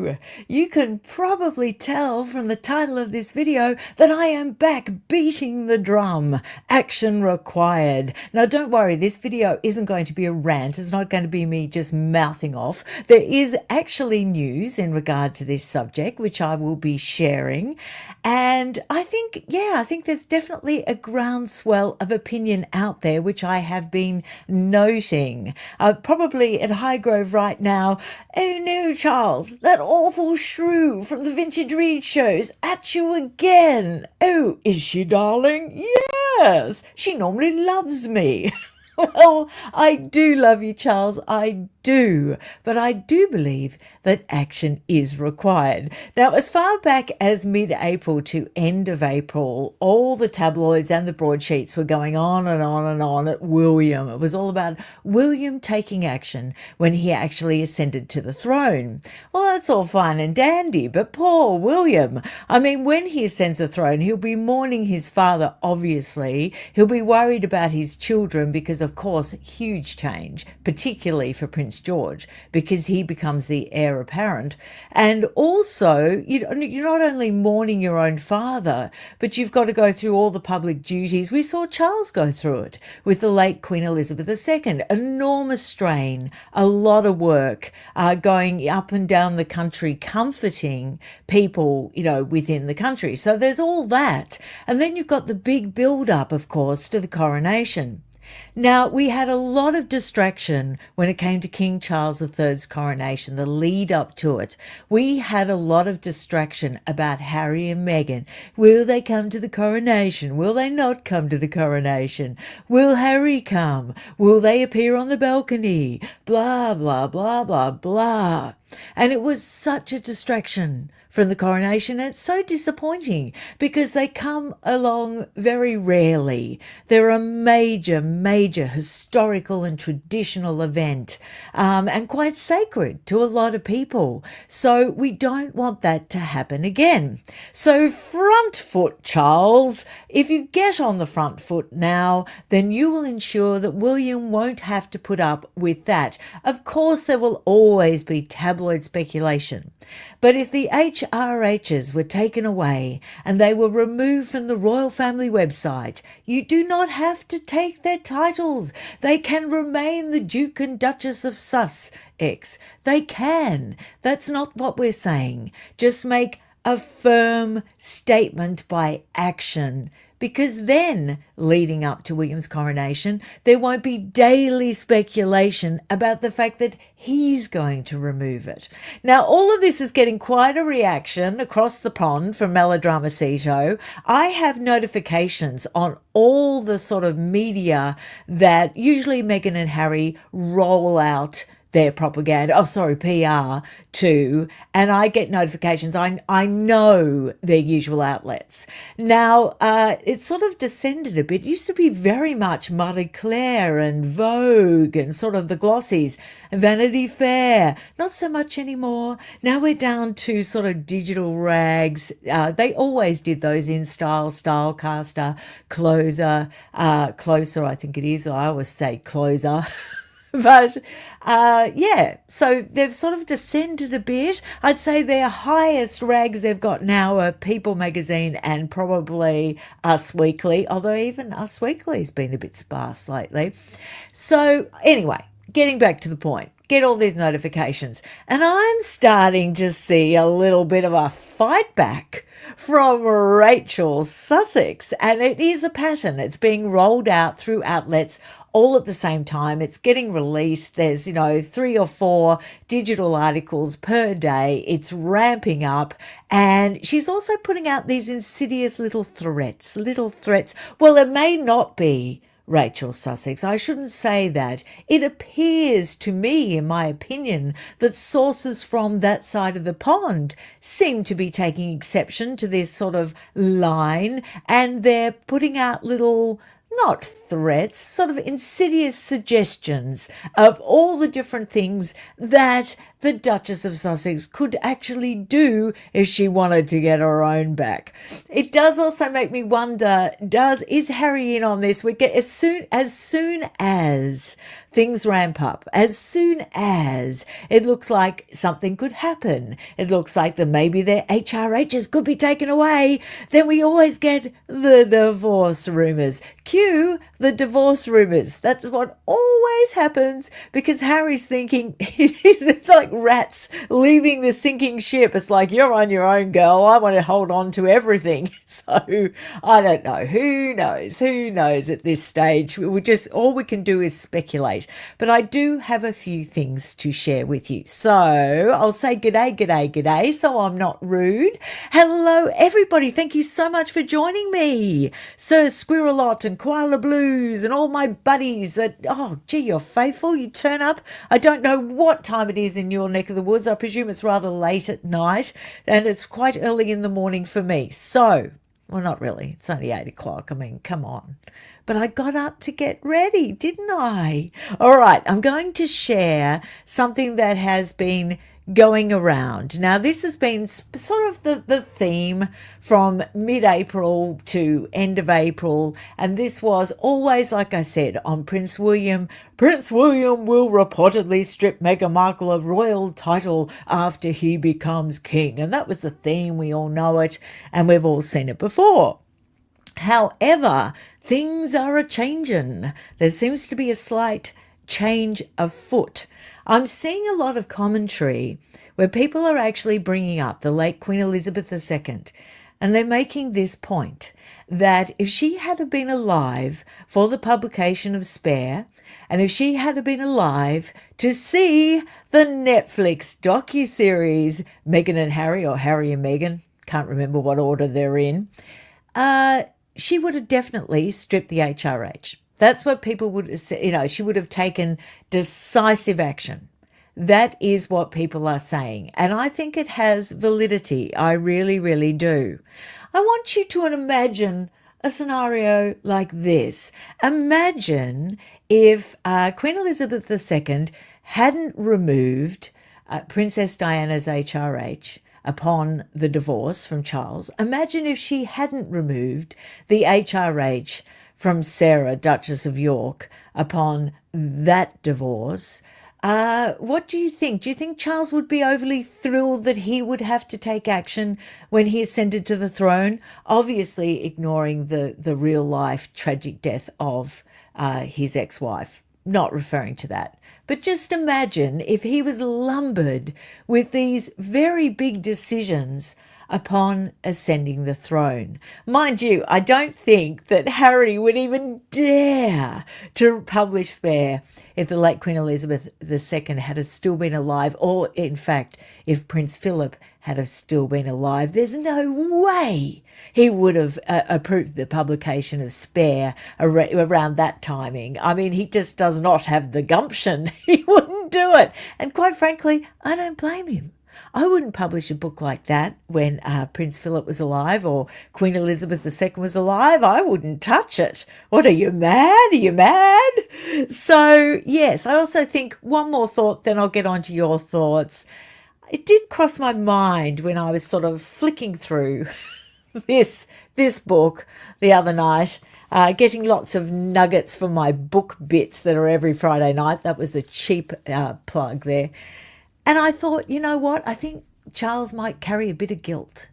Hello! You can probably tell from the title of this video that I am back beating the drum. Action required. Now don't worry, this video isn't going to be a rant. It's not going to be me just mouthing off. There is actually news in regard to this subject, which I will be sharing. And I think there's definitely a groundswell of opinion out there, which I have been noting. Probably at Highgrove right now. Oh no, Charles, that awful shrew from the Vintage Read shows at you again. Oh, is she, darling? Yes, she normally loves me. Well, I do love you, Charles, I do, but I do believe that action is required. Now, as far back as mid-April to end of April, all the tabloids and the broadsheets were going on and on and on at William. It was all about William taking action when he actually ascended to the throne. Well, that's all fine and dandy, but poor William. I mean, when he ascends the throne, he'll be mourning his father, obviously. He'll be worried about his children because, of course, huge change, particularly for Prince George, because he becomes the heir apparent. And also, you're not only mourning your own father, but you've got to go through all the public duties. We saw Charles go through it with the late Queen Elizabeth II. Enormous strain, a lot of work, going up and down the country, comforting people, within the country. So there's all that. And then you've got the big build-up, of course, to the coronation. Now, we had a lot of distraction when it came to King Charles III's coronation, the lead up to it. We had a lot of distraction about Harry and Meghan. Will they come to the coronation? Will they not come to the coronation? Will Harry come? Will they appear on the balcony? Blah, blah, blah, blah, blah. And it was such a distraction from the coronation. And it's so disappointing because they come along very rarely. They're a major, major historical and traditional event, and quite sacred to a lot of people. So we don't want that to happen again. So front foot, Charles. If you get on the front foot now, then you will ensure that William won't have to put up with that. Of course, there will always be tabloid speculation. But if the HRHs were taken away and they were removed from the royal family website, you do not have to take their titles. They can remain the Duke and Duchess of Sussex. They can. That's not what we're saying. Just make a firm statement by action. Because then, leading up to William's coronation, there won't be daily speculation about the fact that he's going to remove it. Now, all of this is getting quite a reaction across the pond from Melodramacito. I have notifications on all the sort of media that usually Meghan and Harry roll out their propaganda, PR too, and I get notifications. I know their usual outlets. Now, it sort of descended a bit. It used to be very much Marie Claire and Vogue and sort of the glossies, and Vanity Fair. Not so much anymore. Now we're down to sort of digital rags. They always did those in Stylecaster, Closer, I think it is. I always say Closer. But so they've sort of descended a bit. I'd say their highest rags they've got now are People magazine and probably Us Weekly, although even Us Weekly's been a bit sparse lately. So anyway, getting back to the point. Get all these notifications. And I'm starting to see a little bit of a fight back from Rachel Sussex. And it is a pattern. It's being rolled out through outlets all at the same time. It's getting released. There's, 3 or 4 digital articles per day. It's ramping up. And she's also putting out these insidious little threats. Well, it may not be Rachel Sussex. I shouldn't say that. It appears to me, in my opinion, that sources from that side of the pond seem to be taking exception to this sort of line, and they're putting out little, not threats, sort of insidious suggestions of all the different things that the Duchess of Sussex could actually do if she wanted to get her own back. It does also make me wonder, is Harry in on this? We get as soon as things ramp up, as soon as it looks like something could happen, it looks like that maybe their HRHs could be taken away, then we always get the divorce rumours. Cue the divorce rumours. That's what always happens, because Harry's thinking it's like rats leaving the sinking ship. It's like, you're on your own, girl. I want to hold on to everything. So I don't know. Who knows at this stage? All we can do is speculate. But I do have a few things to share with you. So I'll say g'day, so I'm not rude. Hello, everybody. Thank you so much for joining me. Sir Squirrelot and Koala Blues and all my buddies that, oh, gee, you're faithful. You turn up. I don't know what time it is in your neck of the woods. I presume it's rather late at night, and it's quite early in the morning for me. So, well, not really. It's only 8 o'clock. I mean, come on. But I got up to get ready, didn't I? All right, I'm going to share something that has been going around. Now, this has been sort of the theme from mid-April to end of April, and this was always, like I said, on Prince William. Prince William will reportedly strip Meghan Markle of royal title after he becomes king. And that was the theme. We all know it, and we've all seen it before. However, things are a-changin'. There seems to be a slight change afoot. I'm seeing a lot of commentary where people are actually bringing up the late Queen Elizabeth II, and they're making this point, that if she had been alive for the publication of Spare, and if she had been alive to see the Netflix docuseries Meghan and Harry, or Harry and Meghan, can't remember what order they're in, she would have definitely stripped the HRH. That's what people would have said. She would have taken decisive action. That is what people are saying. And I think it has validity. I really, really do. I want you to imagine a scenario like this. Imagine if Queen Elizabeth II hadn't removed Princess Diana's HRH upon the divorce from Charles. Imagine if she hadn't removed the HRH from Sarah, Duchess of York, upon that divorce. What do you think? Do you think Charles would be overly thrilled that he would have to take action when he ascended to the throne? Obviously ignoring the real life tragic death of his ex-wife. Not referring to that. But just imagine if he was lumbered with these very big decisions upon ascending the throne. Mind you, I don't think that Harry would even dare to publish Spare if the late Queen Elizabeth II had still been alive, or in fact, if Prince Philip had still been alive. There's no way he would have approved the publication of Spare around that timing. I mean, he just does not have the gumption. He wouldn't do it. And quite frankly, I don't blame him. I wouldn't publish a book like that when Prince Philip was alive or Queen Elizabeth II was alive. I wouldn't touch it. What, are you mad? Are you mad? So, yes, I also think one more thought, then I'll get on to your thoughts. It did cross my mind when I was sort of flicking through this book the other night, getting lots of nuggets for my book bits that are every Friday night. That was a cheap plug there. And I thought, you know what? I think Charles might carry a bit of guilt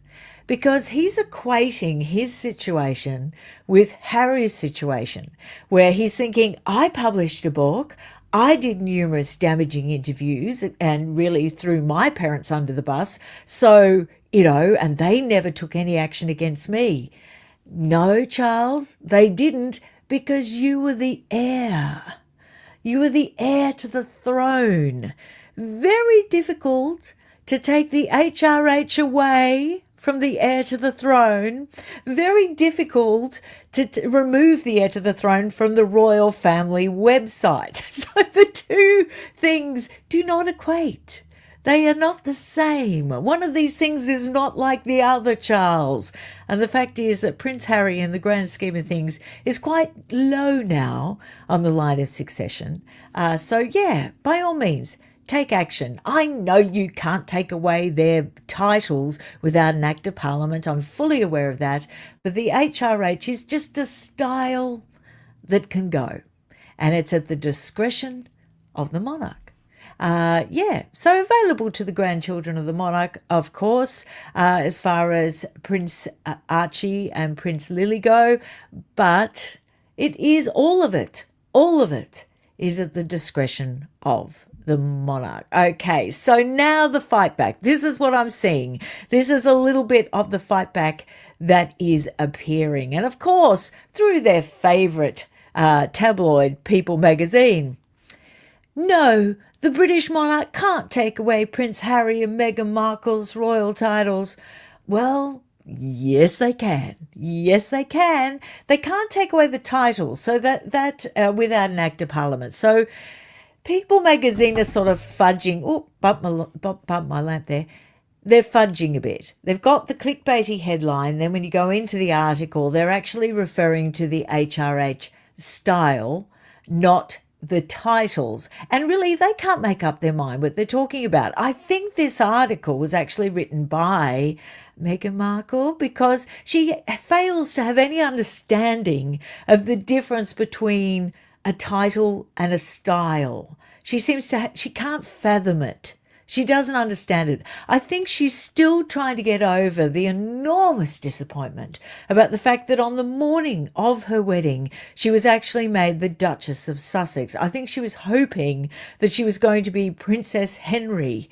because he's equating his situation with Harry's situation, where he's thinking, I published a book, I did numerous damaging interviews and really threw my parents under the bus. So, and they never took any action against me. No, Charles, they didn't, because you were the heir. You were the heir to the throne. Very difficult to take the HRH away from the heir to the throne. Very difficult to remove the heir to the throne from the royal family website. So the two things do not equate. They are not the same. One of these things is not like the other, Charles. And the fact is that Prince Harry, in the grand scheme of things, is quite low now on the line of succession. So, yeah, by all means, take action. I know you can't take away their titles without an act of parliament. I'm fully aware of that. But the HRH is just a style that can go. And it's at the discretion of the monarch. So available to the grandchildren of the monarch, of course, as far as Prince Archie and Prince Lily go, but it is all of it is at the discretion of the monarch. Okay, so now the fight back. This is what I'm seeing. This is a little bit of the fight back that is appearing. And of course, through their favourite tabloid, People magazine. No, the British monarch can't take away Prince Harry and Meghan Markle's royal titles. Well, yes, they can. Yes, they can. They can't take away the titles, so that without an act of parliament. So People magazine are sort of fudging. Oh, bump my lamp there. They're fudging a bit. They've got the clickbaity headline. Then when you go into the article, they're actually referring to the HRH style, not the titles. And really, they can't make up their mind what they're talking about. I think this article was actually written by Meghan Markle because she fails to have any understanding of the difference between a title and a style. She seems to she can't fathom it. She doesn't understand it. I think she's still trying to get over the enormous disappointment about the fact that on the morning of her wedding, she was actually made the Duchess of Sussex. I think she was hoping that she was going to be Princess Henry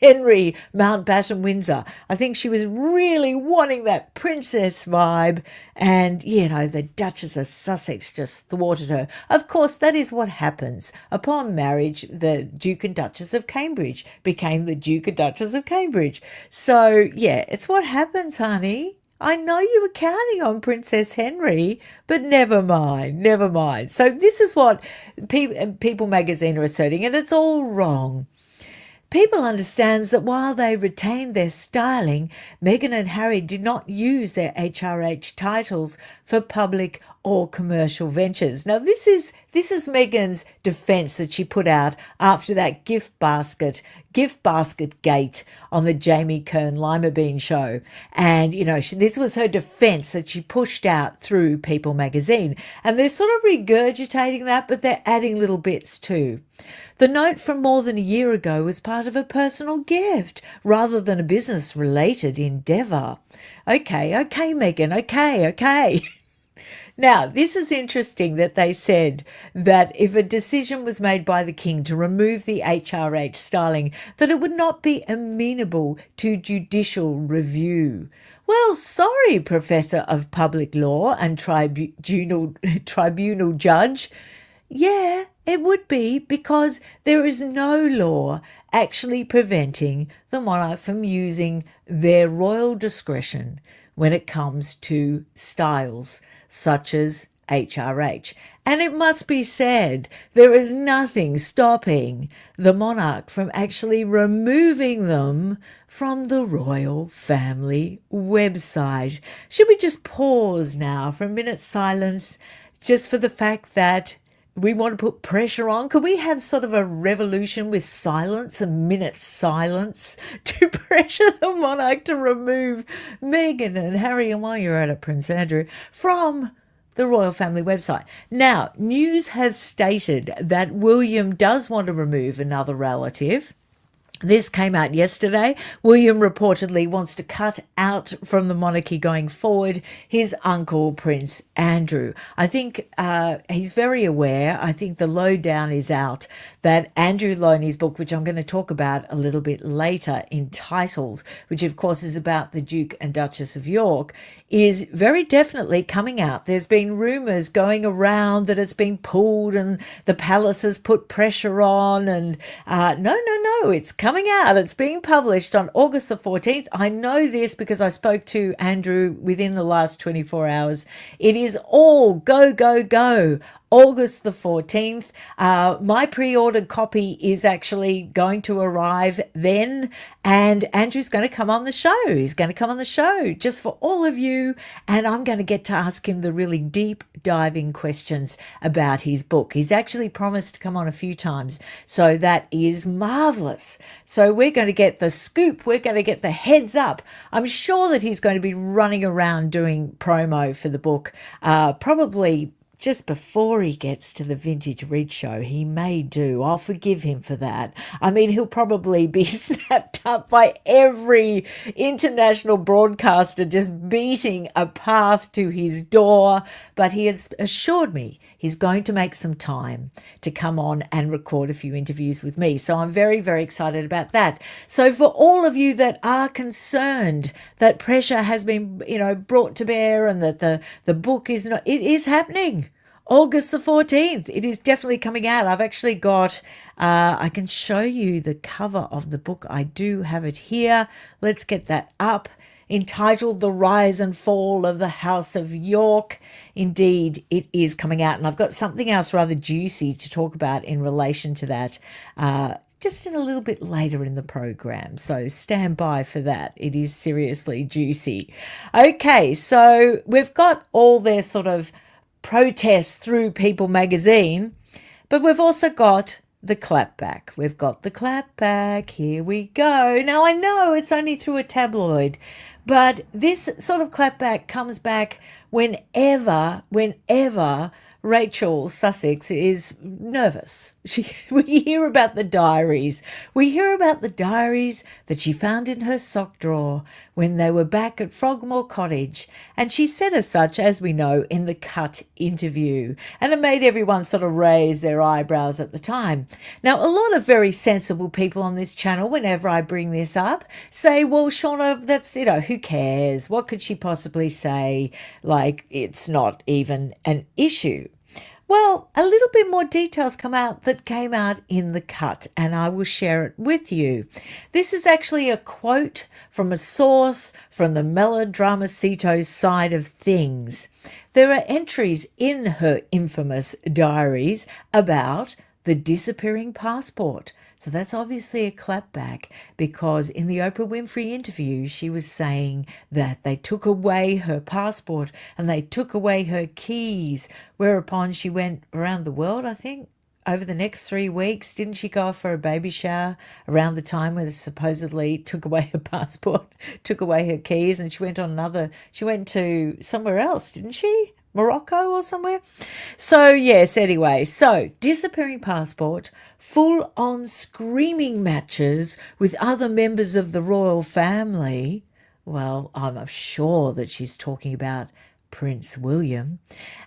Mountbatten Windsor. I think she was really wanting that princess vibe, and the Duchess of Sussex just thwarted her. Of course, that is what happens. Upon marriage, the Duke and Duchess of Cambridge became the Duke and Duchess of Cambridge. So it's what happens, honey. I know you were counting on Princess Henry, but never mind. So this is what People magazine are asserting, and it's all wrong. People understands that while they retained their styling, Meghan and Harry did not use their HRH titles for public or commercial ventures. Now, this is Meghan's defence that she put out after that gift basket gate on the Jamie Kern Lima Bean show. And, this was her defence that she pushed out through People magazine. And they're sort of regurgitating that, but they're adding little bits too. The note from more than a year ago was part of a personal gift rather than a business-related endeavour. Okay, Meghan, okay. Now, this is interesting that they said that if a decision was made by the King to remove the HRH styling, that it would not be amenable to judicial review. Well, sorry, Professor of Public Law and Tribunal Judge. Yeah, it would be, because there is no law actually preventing the monarch from using their royal discretion when it comes to styles such as HRH. And it must be said, there is nothing stopping the monarch from actually removing them from the royal family website. Should we just pause now for a minute's silence just for the fact that we want to put pressure on? Could we have sort of a revolution with silence, a minute's silence, to pressure the monarch to remove Meghan and Harry, and while you're at it, Prince Andrew, from the royal family website? Now, news has stated that William does want to remove another relative. This came out yesterday. William reportedly wants to cut out from the monarchy going forward his uncle, Prince Andrew. I think he's very aware. I think the lowdown is out that Andrew Loney's book, which I'm going to talk about a little bit later, entitled, which of course is about the Duke and Duchess of York, is very definitely coming out. There's been rumours going around that it's been pulled and the palace has put pressure on, and no, it's coming out. It's being published on August the 14th. I know this because I spoke to Andrew within the last 24 hours. It is all go August the 14th. My pre-ordered copy is actually going to arrive then, and Andrew's going to come on the show. He's going to come on the show just for all of you, and I'm going to get to ask him the really deep diving questions about his book. He's actually promised to come on a few times, so that is marvelous. So we're going to get the scoop. We're going to get the heads up. I'm sure that he's going to be running around doing promo for the book, probably just before he gets to the Vintage Read Show. He may do. I'll forgive him for that. I mean, he'll probably be snapped up by every international broadcaster just beating a path to his door. But he has assured me he's going to make some time to come on and record a few interviews with me. So I'm very, very excited about that. So for all of you that are concerned that pressure has been, brought to bear and that the book is not, it is happening. August the 14th. It is definitely coming out. I've actually got, I can show you the cover of the book. I do have it here. Let's get that up. Entitled The Rise and Fall of the House of York. Indeed, it is coming out. And I've got something else rather juicy to talk about in relation to that, just in a little bit later in the program. So stand by for that. It is seriously juicy. Okay, so we've got all their sort of protests through People magazine, but we've also got the Clapback. We've got the Clapback. Here we go. Now, I know it's only through a tabloid, but this sort of Clapback comes back whenever Rachel Sussex is nervous. We hear about the diaries. We hear about the diaries that she found in her sock drawer when they were back at Frogmore Cottage. And she said as such, as we know, in the Cut interview. And it made everyone sort of raise their eyebrows at the time. Now, a lot of very sensible people on this channel, whenever I bring this up, say, well, Shauna, that's, who cares? What could she possibly say? Like, it's not even an issue. Well, a little bit more details came out in the Cut, and I will share it with you. This is actually a quote from a source from the Melodramacito side of things. There are entries in her infamous diaries about the disappearing passport. So that's obviously a clapback, because in the Oprah Winfrey interview, she was saying that they took away her passport and they took away her keys, whereupon she went around the world, I think, over the next 3 weeks. Didn't she go off for a baby shower around the time where they supposedly took away her passport, took away her keys, and she went to somewhere else, didn't she? Morocco or somewhere. So yes, anyway, so disappearing passport, full-on screaming matches with other members of the royal family. Well, I'm sure that she's talking about Prince William,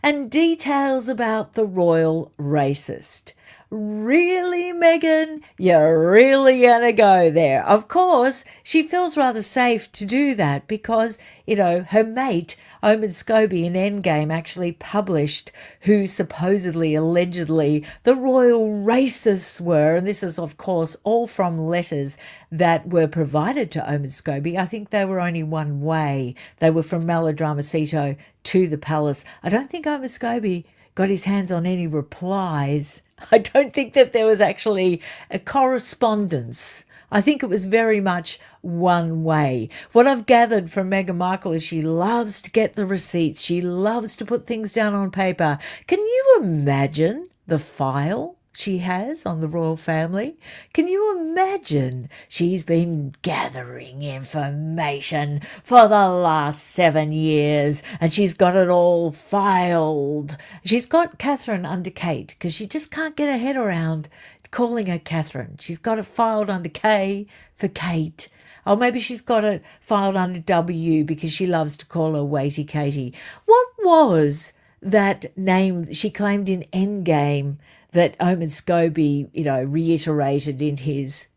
and details about the royal racist. Really, Meghan? You're really going to go there? Of course, she feels rather safe to do that because, her mate, Omid Scobie in Endgame, actually published who supposedly, allegedly, the royal racists were. And this is, of course, all from letters that were provided to Omid Scobie. I think they were only one way. They were from Melodramacito to the palace. I don't think Omid Scobie got his hands on any replies. I don't think that there was actually a correspondence. I think it was very much one way. What I've gathered from Meghan Markle is she loves to get the receipts. She loves to put things down on paper. Can you imagine the file she has on the royal family? Can you imagine she's been gathering information for the last 7 years and she's got it all filed? She's got Catherine under Kate because she just can't get her head around calling her Catherine. She's got it filed under K for Kate. Or maybe she's got it filed under W because she loves to call her Waity Katie. What was that name she claimed in Endgame that Omid Scobie, reiterated in his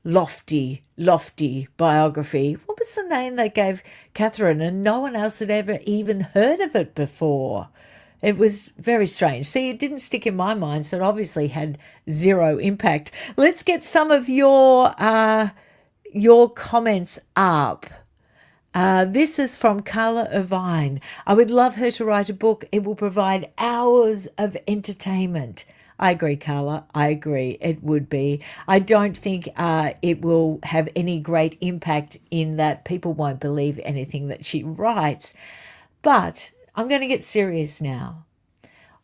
lofty biography? What was the name they gave Catherine? And no one else had ever even heard of it before. It was very strange. See, it didn't stick in my mind, so it obviously had zero impact. Let's get some of your comments up. This is from Carla Irvine. I would love her to write a book. It will provide hours of entertainment. I agree, Carla. I agree. It would be. I don't think it will have any great impact in that people won't believe anything that she writes. But I'm going to get serious now.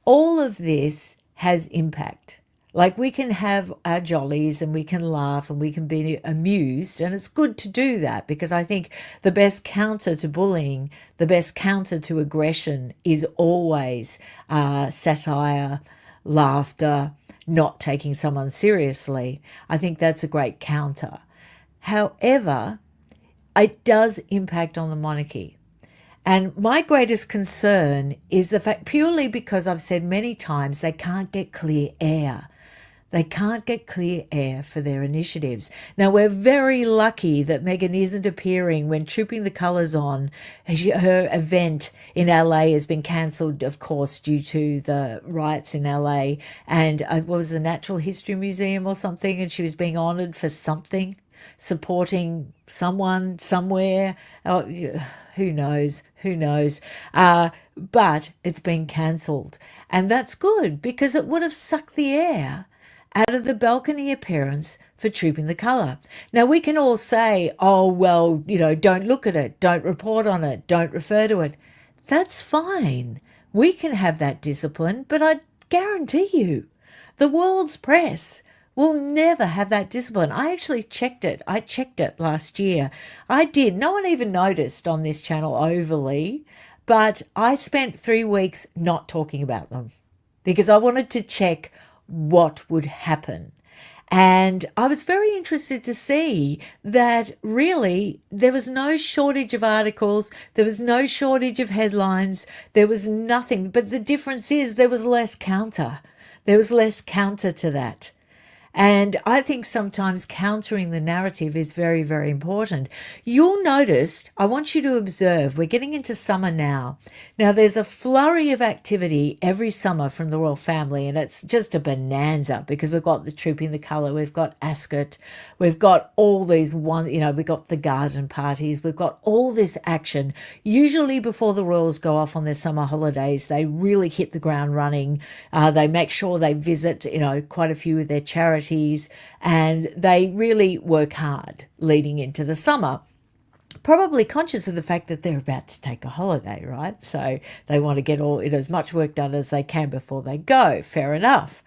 All of this has impact. Like, we can have our jollies and we can laugh and we can be amused, and it's good to do that, because I think the best counter to bullying, the best counter to aggression is always satire, laughter, not taking someone seriously. I think that's a great counter. However, it does impact on the monarchy. And my greatest concern is the fact, purely because I've said many times, they can't get clear air. They can't get clear air for their initiatives. Now, we're very lucky that Meghan isn't appearing when Trooping the Colours on. Her event in LA has been cancelled, of course, due to the riots in LA. And what was the Natural History Museum or something? And she was being honoured for something, supporting someone somewhere. Oh, who knows? Who knows? But it's been cancelled. And that's good, because it would have sucked the air out of the balcony appearance for Trooping the Colour. Now, we can all say, oh, well, don't look at it, don't report on it, don't refer to it. That's fine. We can have that discipline, but I guarantee you, the world's press will never have that discipline. I actually checked it. I checked it last year. I did. No one even noticed on this channel overly, but I spent 3 weeks not talking about them because I wanted to check what would happen. And I was very interested to see that really there was no shortage of articles, there was no shortage of headlines, there was nothing. But the difference is there was less counter. There was less counter to that. And I think sometimes countering the narrative is very, very important. You'll notice, I want you to observe, we're getting into summer now. Now, there's a flurry of activity every summer from the royal family, and it's just a bonanza, because we've got the Trooping the Colour, we've got Ascot, we've got all these we've got the garden parties, we've got all this action. Usually before the royals go off on their summer holidays, they really hit the ground running. They make sure they visit, quite a few of their charities, and they really work hard leading into the summer, probably conscious of the fact that they're about to take a holiday, right? So they want to get as much work done as they can before they go. Fair enough.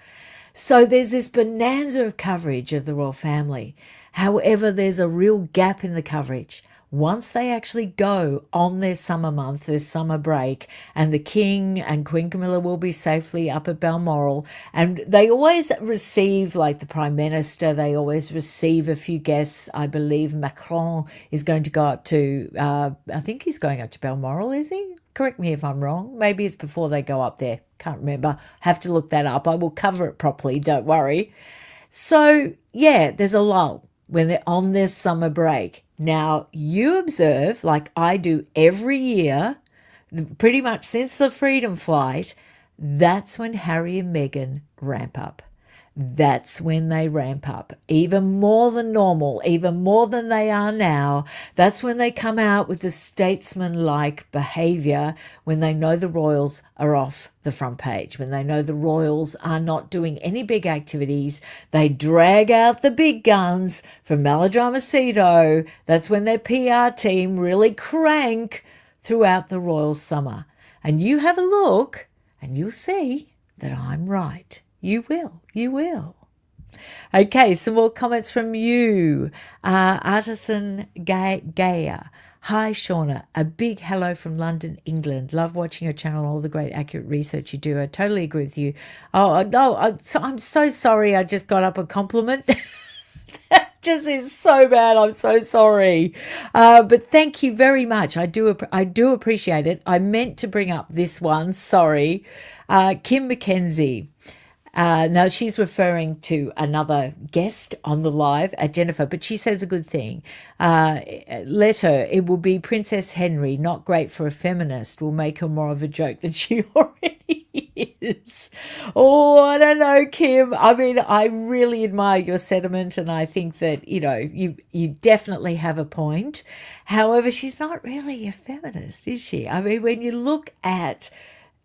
So there's this bonanza of coverage of the royal family. However, there's a real gap in the coverage once they actually go on their summer month, their summer break, and the King and Queen Camilla will be safely up at Balmoral. And they always receive, like the Prime Minister, they always receive a few guests. I believe Macron is going to go up to, I think he's going up to Balmoral, is he? Correct me if I'm wrong. Maybe it's before they go up there. Can't remember. Have to look that up. I will cover it properly, don't worry. So, yeah, there's a lull when they're on their summer break. Now, you observe, like I do every year, pretty much since the Freedom Flight, that's when Harry and Meghan ramp up. That's when they ramp up, even more than normal, even more than they are now. That's when they come out with the statesman-like behaviour, when they know the royals are off the front page, when they know the royals are not doing any big activities. They drag out the big guns from Melodramacito. That's when their PR team really crank throughout the royal summer. And you have a look and you'll see that I'm right. You will. You will. Okay, some more comments from you. Artisan Gaia. Hi, Shauna. A big hello from London, England. Love watching your channel and all the great accurate research you do. I totally agree with you. Oh, no, I'm so sorry I just got up a compliment. That just is so bad. I'm so sorry. But thank you very much. I do appreciate it. I meant to bring up this one. Sorry. Kim McKenzie. Now, she's referring to another guest on the live, Jennifer, but she says a good thing. Let her. It will be Princess Henry, not great for a feminist, will make her more of a joke than she already is. Oh, I don't know, Kim. I mean, I really admire your sentiment, and I think that, you definitely have a point. However, she's not really a feminist, is she? I mean, when you look at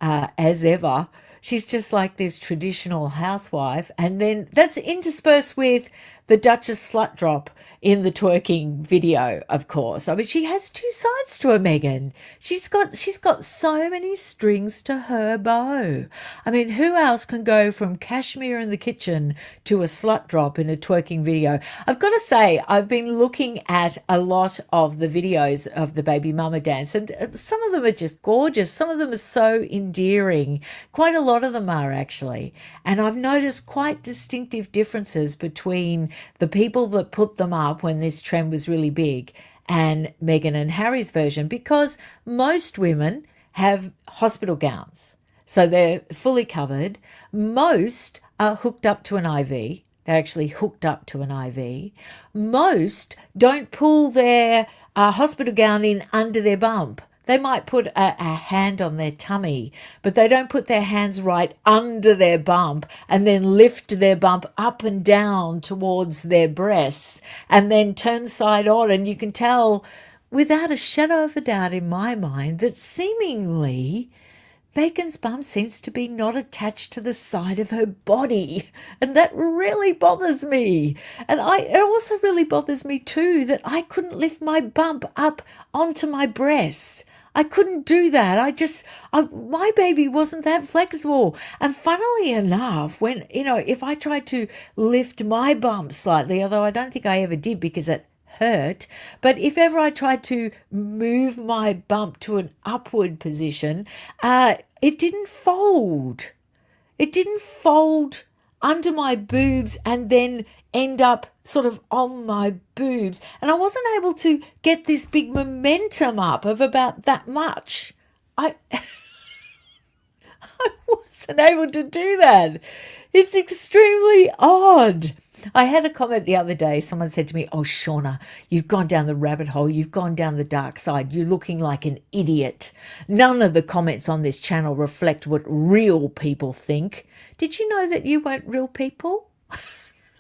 As Ever, she's just like this traditional housewife, and then that's interspersed with the Duchess slut drop in the twerking video, of course. I mean, she has two sides to her, Megan. She's got so many strings to her bow. I mean, who else can go from cashmere in the kitchen to a slut drop in a twerking video? I've got to say, I've been looking at a lot of the videos of the baby mama dance, and some of them are just gorgeous. Some of them are so endearing. Quite a lot of them are, actually. And I've noticed quite distinctive differences between the people that put them up when this trend was really big and Meghan and Harry's version, because most women have hospital gowns, so they're fully covered. Most are hooked up to an IV. They're actually hooked up to an IV. Most don't pull their hospital gown in under their bump. They might put a hand on their tummy, but they don't put their hands right under their bump and then lift their bump up and down towards their breasts and then turn side on. And you can tell without a shadow of a doubt in my mind that seemingly Bacon's bum seems to be not attached to the side of her body, and that really bothers me. And it also really bothers me too that I couldn't lift my bump up onto my breasts. I couldn't do that. My baby wasn't that flexible. And funnily enough, when, if I tried to lift my bump slightly, although I don't think I ever did because it hurt, but if ever I tried to move my bump to an upward position, it didn't fold. It didn't fold under my boobs and then end up sort of on my boobs. And I wasn't able to get this big momentum up of about that much. I wasn't able to do that. It's extremely odd. I had a comment the other day. Someone said to me, "Oh, Shauna, you've gone down the rabbit hole. You've gone down the dark side. You're looking like an idiot. None of the comments on this channel reflect what real people think." Did you know that you weren't real people?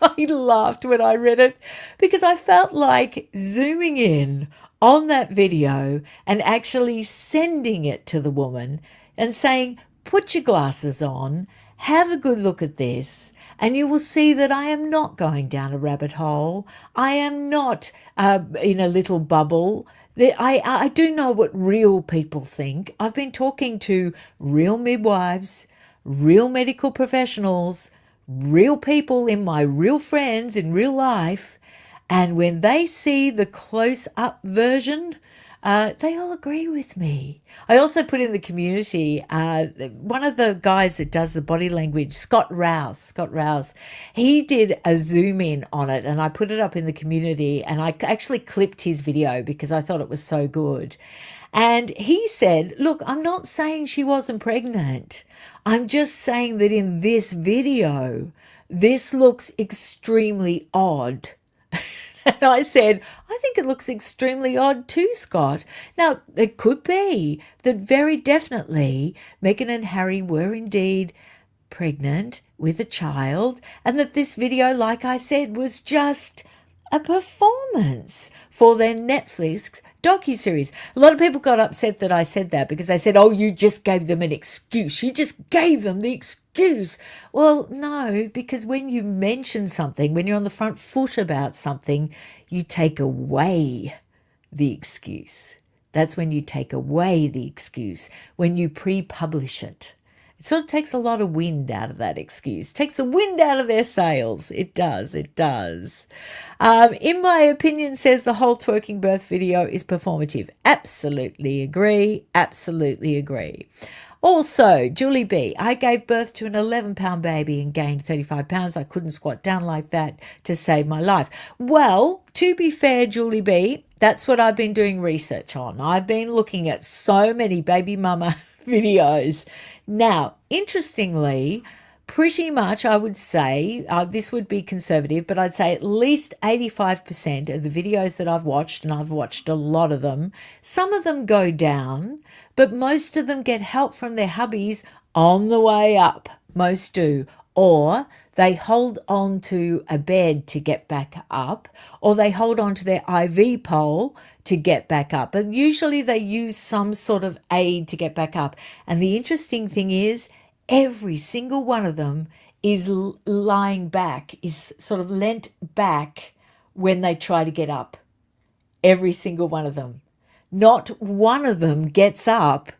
I laughed when I read it because I felt like zooming in on that video and actually sending it to the woman and saying, "Put your glasses on, have a good look at this, and you will see that I am not going down a rabbit hole. I am not in a little bubble. I do know what real people think. I've been talking to real midwives, real medical professionals, real people in my real friends in real life, and when they see the close-up version, they all agree with me." I also put in the community, one of the guys that does the body language, Scott Rouse, he did a zoom in on it, and I put it up in the community, and I actually clipped his video because I thought it was so good. And he said, "Look, I'm not saying she wasn't pregnant. I'm just saying that in this video, this looks extremely odd." And I said, "I think it looks extremely odd too, Scott." Now, it could be that very definitely Meghan and Harry were indeed pregnant with a child, and that this video, like I said, was just a performance for their Netflix docuseries. A lot of people got upset that I said that because they said, "Oh, you just gave them an excuse. You just gave them the excuse." Well, no, because when you mention something, when you're on the front foot about something, you take away the excuse. That's when you take away the excuse, when you pre-publish it. It sort of takes a lot of wind out of that excuse. Takes the wind out of their sails. It does. In my opinion, says the whole twerking birth video is performative. Absolutely agree. Also, Julie B, "I gave birth to an 11-pound baby and gained 35 pounds. I couldn't squat down like that to save my life." Well, to be fair, Julie B, that's what I've been doing research on. I've been looking at so many baby mama videos. Now, interestingly, pretty much I would say, this would be conservative, but I'd say at least 85% of the videos that I've watched, and I've watched a lot of them, some of them go down, but most of them get help from their hubbies on the way up. Most do. Or they hold on to a bed to get back up, or they hold on to their IV pole to get back up. But usually they use some sort of aid to get back up. And the interesting thing is, every single one of them is lying back, is sort of leant back when they try to get up. Every single one of them. Not one of them gets up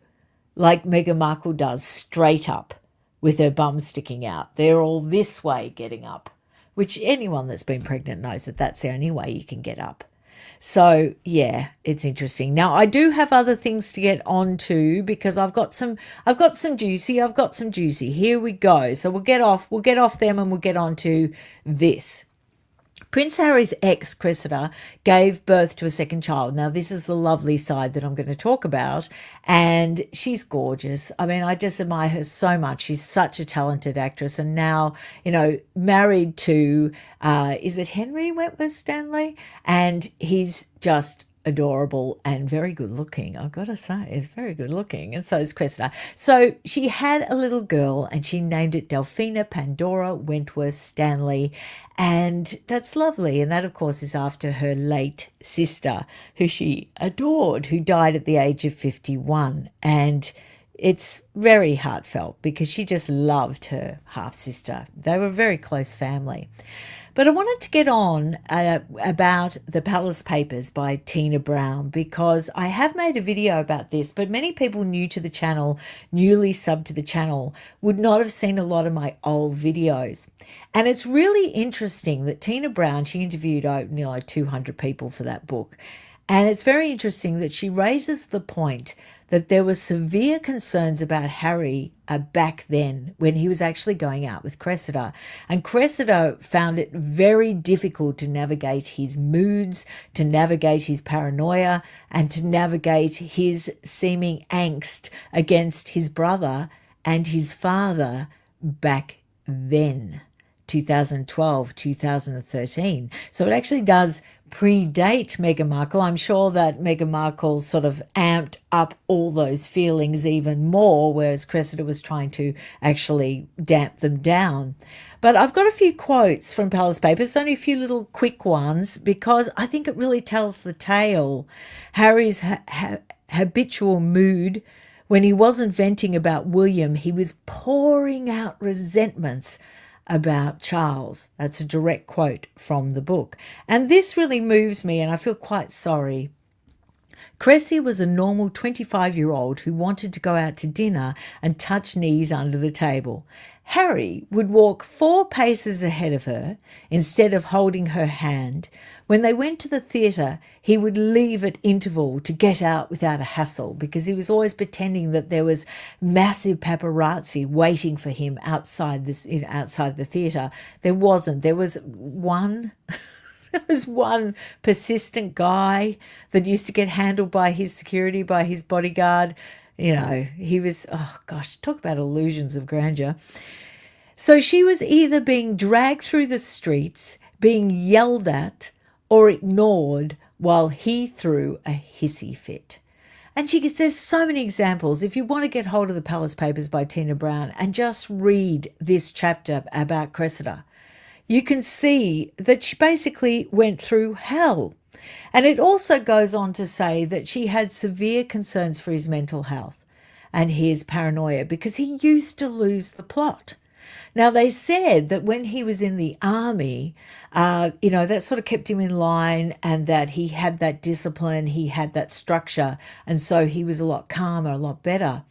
like Meghan Markle does, straight up with her bum sticking out. They're all this way getting up, which anyone that's been pregnant knows that that's the only way you can get up. So yeah, it's interesting. Now I do have other things to get on to because I've got some juicy. Here we go. So we'll get off them and we'll get on to this. Prince Harry's ex, Cressida, gave birth to a second child. Now, this is the lovely side that I'm going to talk about, and she's gorgeous. I mean, I just admire her so much. She's such a talented actress, and now, married to, is it Henry Wentworth Stanley? And he's just adorable and very good looking. I've got to say, it's very good looking, and so is Cressida. So she had a little girl and she named it Delphina Pandora Wentworth Stanley, and that's lovely. And that, of course, is after her late sister, who she adored, who died at the age of 51. And it's very heartfelt because she just loved her half-sister. They were a very close family. But I wanted to get on about the Palace Papers by Tina Brown, because I have made a video about this, but many people new to the channel, newly subbed to the channel, would not have seen a lot of my old videos. And it's really interesting that Tina Brown, she interviewed nearly 200 people for that book. And it's very interesting that she raises the point that there were severe concerns about Harry back then when he was actually going out with Cressida. And Cressida found it very difficult to navigate his moods, to navigate his paranoia, and to navigate his seeming angst against his brother and his father back then, 2012, 2013. So it actually does predate Meghan Markle. I'm sure that Meghan Markle sort of amped up all those feelings even more, whereas Cressida was trying to actually damp them down. But I've got a few quotes from Palace Papers, only a few little quick ones, because I think it really tells the tale. Harry's habitual mood, when he wasn't venting about William, he was pouring out resentments about Charles. That's a direct quote from the book. And this really moves me, and I feel quite sorry. Cressy was a normal 25-year-old who wanted to go out to dinner and touch knees under the table. Harry would walk 4 paces ahead of her instead of holding her hand. When they went to the theatre, he would leave at interval to get out without a hassle, because he was always pretending that there was massive paparazzi waiting for him outside the theatre. There wasn't. There was one persistent guy that used to get handled by his security, by his bodyguard. He was, oh gosh, talk about illusions of grandeur. So she was either being dragged through the streets, being yelled at, or ignored while he threw a hissy fit. And there's so many examples. If you want to get hold of the Palace Papers by Tina Brown and just read this chapter about Cressida, you can see that she basically went through hell. And it also goes on to say that she had severe concerns for his mental health and his paranoia, because he used to lose the plot. Now, they said that when he was in the army, that sort of kept him in line, and that he had that discipline, he had that structure, and so he was a lot calmer, a lot better.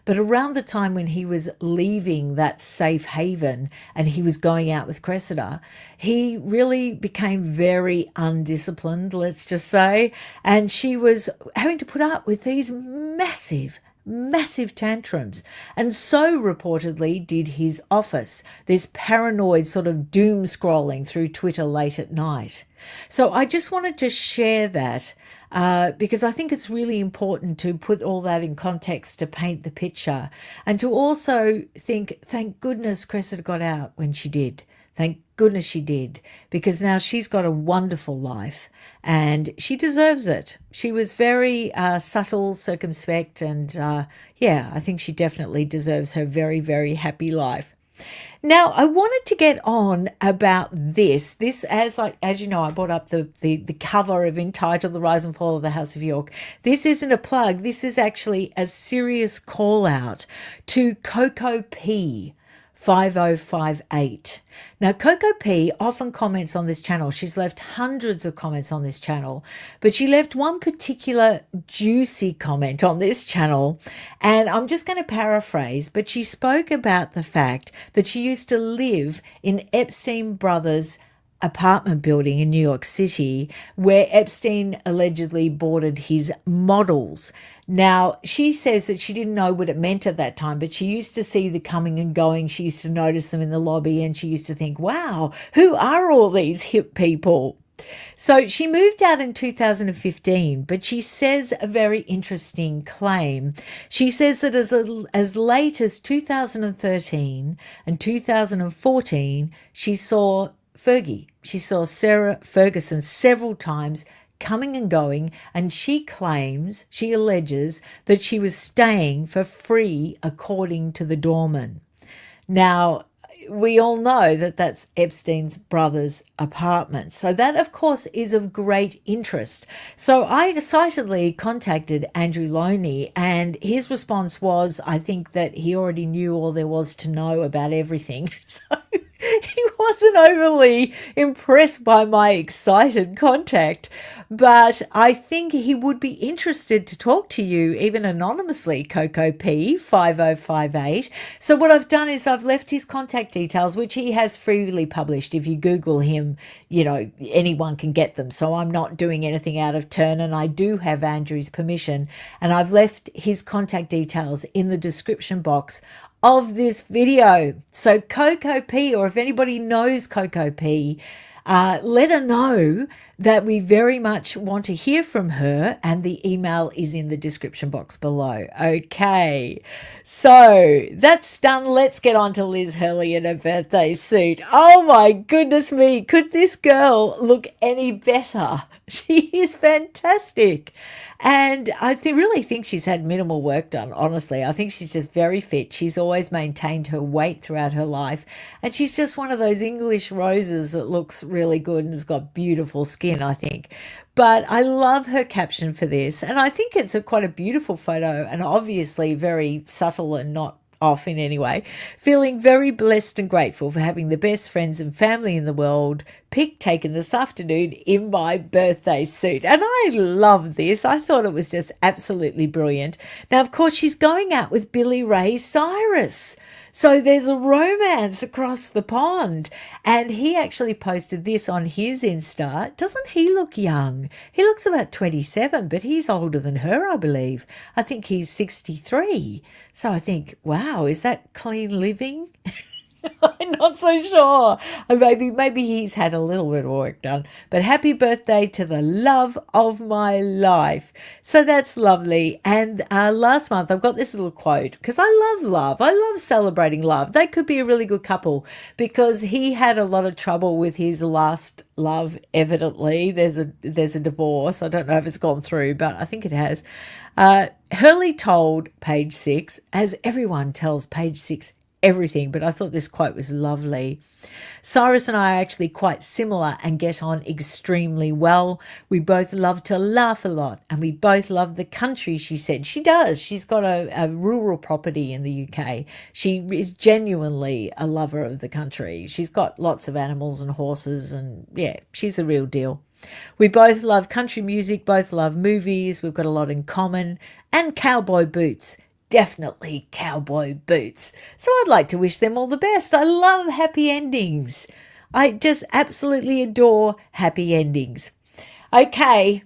But around the time when he was leaving that safe haven and he was going out with Cressida, he really became very undisciplined, let's just say, and she was having to put up with these massive tantrums. And so reportedly did his office, this paranoid sort of doom scrolling through Twitter late at night. So I just wanted to share that because I think it's really important to put all that in context, to paint the picture, and to also think, thank goodness Cressida got out when she did. Thank goodness she did, because now she's got a wonderful life and she deserves it. She was very subtle, circumspect, and yeah, I think she definitely deserves her very, very happy life. Now, I wanted to get on about this. This, as you know, I brought up the cover of entitled The Rise and Fall of the House of York. This isn't a plug. This is actually a serious call out to Coco P. 5058. Now, Coco P often comments on this channel. She's left hundreds of comments on this channel, but she left one particular juicy comment on this channel, and I'm just going to paraphrase, but she spoke about the fact that she used to live in Epstein Brothers' apartment building in New York City, where Epstein allegedly boarded his models. Now, she says that she didn't know what it meant at that time, but she used to see the coming and going. She used to notice them in the lobby, and she used to think, wow, who are all these hip people? So she moved out in 2015, but she says a very interesting claim. She says that as late as 2013 and 2014, she saw Fergie. She saw Sarah Ferguson several times coming and going, and she alleges that she was staying for free according to the doorman. Now, we all know that that's Epstein's brother's apartment. So that, of course, is of great interest. So I excitedly contacted Andrew Loney, and his response was, I think that he already knew all there was to know about everything. So he wasn't overly impressed by my excited contact, but I think he would be interested to talk to you, even anonymously, Coco P 5058. So what I've done is I've left his contact details, which he has freely published. If you Google him, you know, anyone can get them. So I'm not doing anything out of turn, and I do have Andrew's permission, and I've left his contact details in the description box of this video. So Coco P, or if anybody knows Coco P, let her know that we very much want to hear from her, and the email is in the description box below. Okay, so that's done. Let's get on to Liz Hurley in her birthday suit. Oh my goodness me, could this girl look any better? She is fantastic. And I really think she's had minimal work done, honestly. I think she's just very fit. She's always maintained her weight throughout her life. And she's just one of those English roses that looks really good and has got beautiful skin, I think. But I love her caption for this. And I think it's quite a beautiful photo, and obviously very subtle and not off in any way. Feeling very blessed and grateful for having the best friends and family in the world. Pic taken this afternoon in my birthday suit. And I love this. I thought it was just absolutely brilliant. Now, of course, she's going out with Billy Ray Cyrus. So there's a romance across the pond. And he actually posted this on his Insta. Doesn't he look young? He looks about 27, but he's older than her, I believe. I think he's 63. So I think, wow, is that clean living? I'm not so sure. Maybe he's had a little bit of work done. But happy birthday to the love of my life. So that's lovely. And last month I've got this little quote, because I love love. I love celebrating love. They could be a really good couple, because he had a lot of trouble with his last love, evidently. There's a divorce. I don't know if it's gone through, but I think it has. Hurley told Page Six, as everyone tells Page Six everything, but I thought this quote was lovely. Cyrus and I are actually quite similar and get on extremely well. We both love to laugh a lot, and we both love the country, she said. She does. She's got a rural property in the UK. She is genuinely a lover of the country. She's got lots of animals and horses, and yeah, she's a real deal. We both love country music, both love movies. We've got a lot in common, and cowboy boots. Definitely cowboy boots. So I'd like to wish them all the best. I love happy endings. I just absolutely adore happy endings. Okay,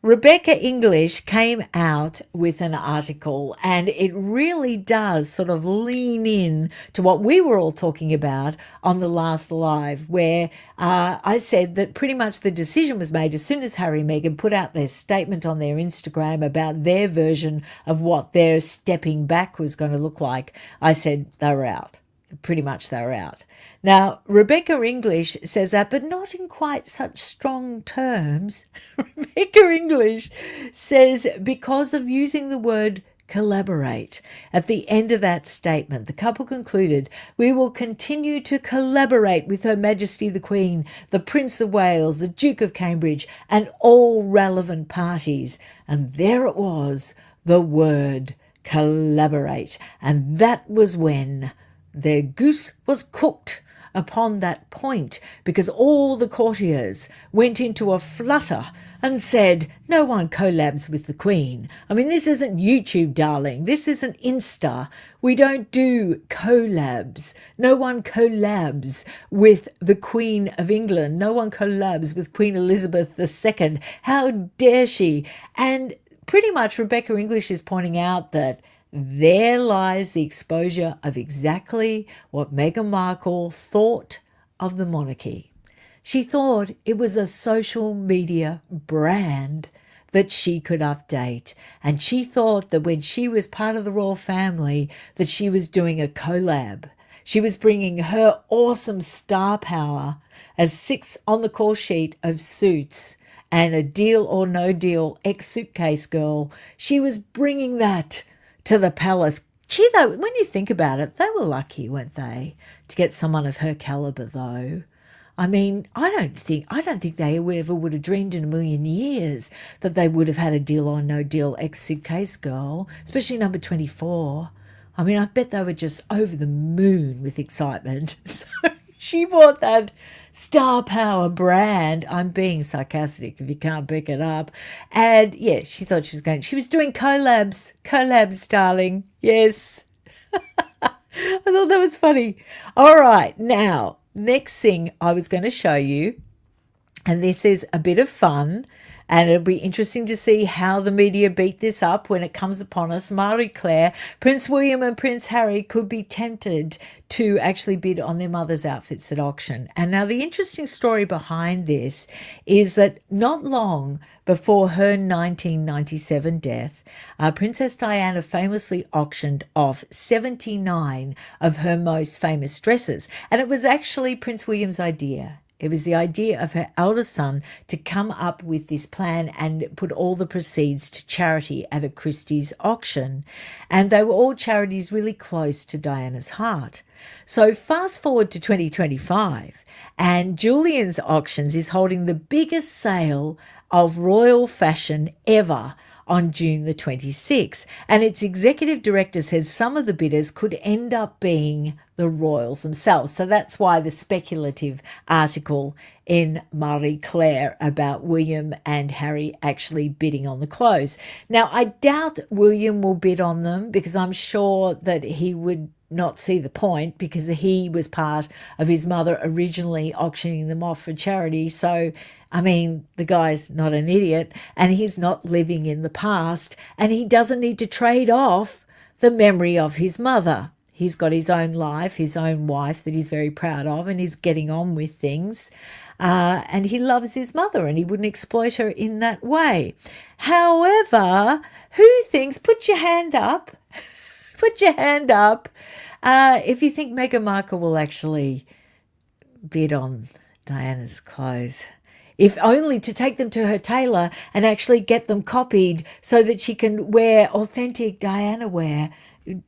Rebecca English came out with an article, and it really does sort of lean in to what we were all talking about on the last live, where I said that pretty much the decision was made as soon as Harry and Meghan put out their statement on their Instagram about their version of what their stepping back was going to look like. I said they were out. pretty much they were out. Now, Rebecca English says that, but not in quite such strong terms. Rebecca English says because of using the word collaborate. At the end of that statement, the couple concluded, "We will continue to collaborate with Her Majesty the Queen, the Prince of Wales, the Duke of Cambridge, and all relevant parties." And there it was, the word collaborate. And that was when their goose was cooked upon that point, because all the courtiers went into a flutter and said, "No one collabs with the Queen. I mean, this isn't YouTube, darling. This isn't Insta. We don't do collabs. No one collabs with the Queen of England. No one collabs with Queen Elizabeth II. How dare she?" And pretty much Rebecca English is pointing out that there lies the exposure of exactly what Meghan Markle thought of the monarchy. She thought it was a social media brand that she could update. And she thought that when she was part of the royal family, that she was doing a collab. She was bringing her awesome star power as 6 on the call sheet of Suits and a Deal or No Deal ex-Suitcase Girl. She was bringing that to the palace. Gee, though, when you think about it, they were lucky, weren't they, to get someone of her caliber, though. I mean, I don't think they ever would have dreamed in a million years that they would have had a Deal or No Deal ex-Suitcase Girl, especially number 24. I mean, I bet they were just over the moon with excitement. So she bought that star power brand. I'm being sarcastic if you can't pick it up. And yeah, she thought she was doing collabs, darling. Yes. I thought that was funny. All right. Now, next thing I was going to show you, and this is a bit of fun, and it'll be interesting to see how the media beat this up when it comes upon us. Marie Claire, Prince William and Prince Harry could be tempted to actually bid on their mother's outfits at auction. And now the interesting story behind this is that not long before her 1997 death, Princess Diana famously auctioned off 79 of her most famous dresses. And it was actually Prince William's idea. It was the idea of her eldest son to come up with this plan and put all the proceeds to charity at a Christie's auction. And they were all charities really close to Diana's heart. So fast forward to 2025, and Julian's Auctions is holding the biggest sale of royal fashion ever on June the 26th. And its executive director said some of the bidders could end up being the royals themselves. So that's why the speculative article in Marie Claire about William and Harry actually bidding on the clothes. Now, I doubt William will bid on them, because I'm sure that he would not see the point, because he was part of his mother originally auctioning them off for charity. So, I mean, the guy's not an idiot, and he's not living in the past, and he doesn't need to trade off the memory of his mother. He's got his own life, his own wife that he's very proud of, and he's getting on with things. And he loves his mother, and he wouldn't exploit her in that way. However, who thinks, put your hand up, put your hand up, if you think Meghan Markle will actually bid on Diana's clothes, if only to take them to her tailor and actually get them copied so that she can wear authentic Diana wear.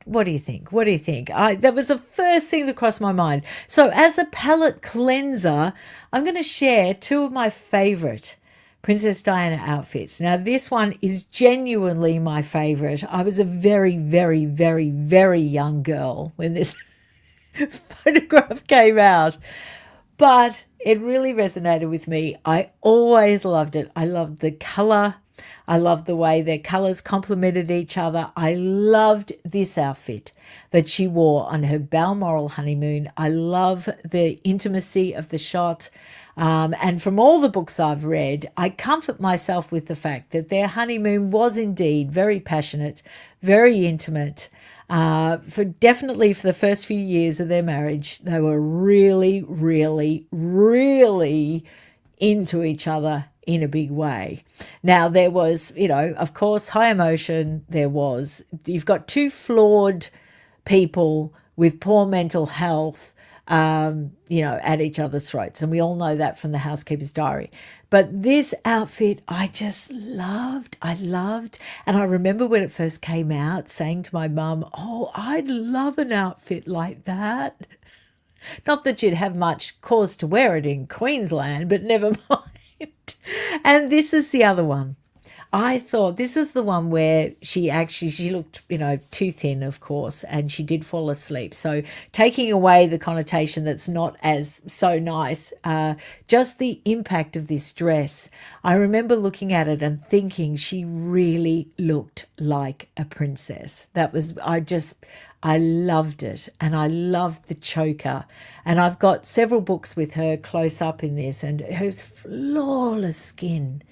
What do you think? What do you think? That was the first thing that crossed my mind. So as a palette cleanser, I'm going to share 2 of my favourite Princess Diana outfits. Now, this one is genuinely my favourite. I was a very, very, very, very young girl when this photograph came out, but it really resonated with me. I always loved it. I loved the colour. I loved the way their colours complemented each other. I loved this outfit that she wore on her Balmoral honeymoon. I love the intimacy of the shot. And from all the books I've read, I comfort myself with the fact that their honeymoon was indeed very passionate, very intimate. Definitely for the first few years of their marriage, they were really, really, really into each other in a big way. Now, there was, of course, high emotion. You've got 2 flawed people with poor mental health, at each other's throats. And we all know that from the Housekeeper's Diary. But this outfit I just loved. I loved. And I remember when it first came out saying to my mum, oh, I'd love an outfit like that. Not that you'd have much cause to wear it in Queensland, but never mind. And this is the other one. I thought this is the one where she looked, too thin, of course, and she did fall asleep. So taking away the connotation that's not as so nice, just the impact of this dress. I remember looking at it and thinking she really looked like a princess. I loved it, and I loved the choker. And I've got several books with her close up in this, and her flawless skin.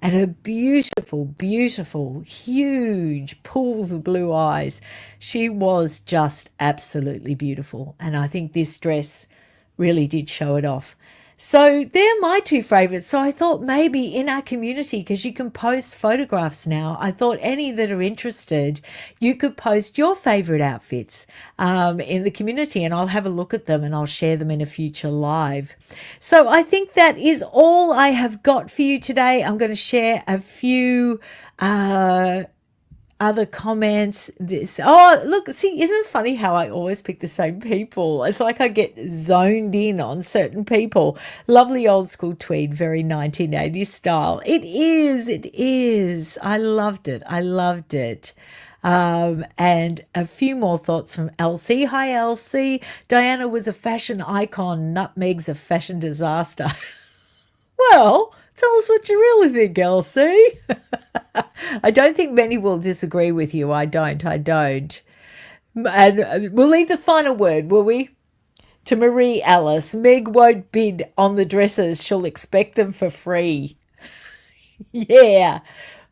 And her beautiful, beautiful, huge pools of blue eyes. She was just absolutely beautiful. And I think this dress really did show it off. So they're my two favourites. So I thought maybe in our community, because you can post photographs now, I thought any that are interested, you could post your favourite outfits in the community, and I'll have a look at them and I'll share them in a future live. So I think that is all I have got for you today. I'm going to share a few other comments. Look, see, isn't it funny how I always pick the same people? It's like I get zoned in on certain people. Lovely old school tweed, very 1980s style. It is. I loved it. And a few more thoughts from Elsie. Hi, Elsie. Diana was a fashion icon. Nutmeg's a fashion disaster. Well, tell us what you really think, Elsie. I don't think many will disagree with you. I don't. And we'll leave the final word, will we? To Marie Alice. Meg won't bid on the dresses. She'll expect them for free. Yeah,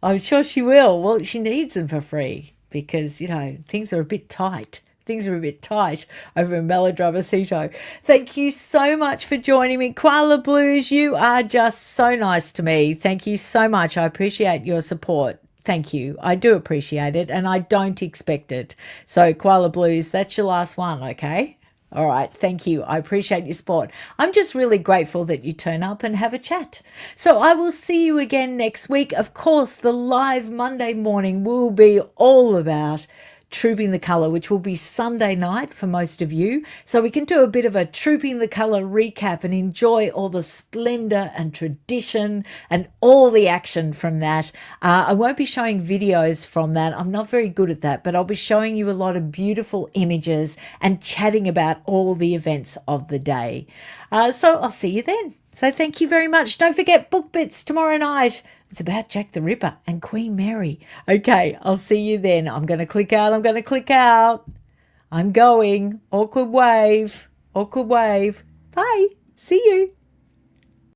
I'm sure she will. Well, she needs them for free because, things are a bit tight. Things are a bit tight over in Melodramacito. Thank you so much for joining me. Koala Blues, you are just so nice to me. Thank you so much. I appreciate your support. Thank you. I do appreciate it, and I don't expect it. So, Koala Blues, that's your last one, okay? All right, thank you. I appreciate your support. I'm just really grateful that you turn up and have a chat. So I will see you again next week. Of course, the live Monday morning will be all about Trooping the Colour, which will be Sunday night for most of you. So we can do a bit of a Trooping the Colour recap and enjoy all the splendour and tradition and all the action from that. I won't be showing videos from that. I'm not very good at that, but I'll be showing you a lot of beautiful images and chatting about all the events of the day. So I'll see you then. So thank you very much. Don't forget Book Bits tomorrow night. It's about Jack the Ripper and Queen Mary. Okay, I'll see you then. I'm going to click out. I'm going. Awkward wave. Bye. See you.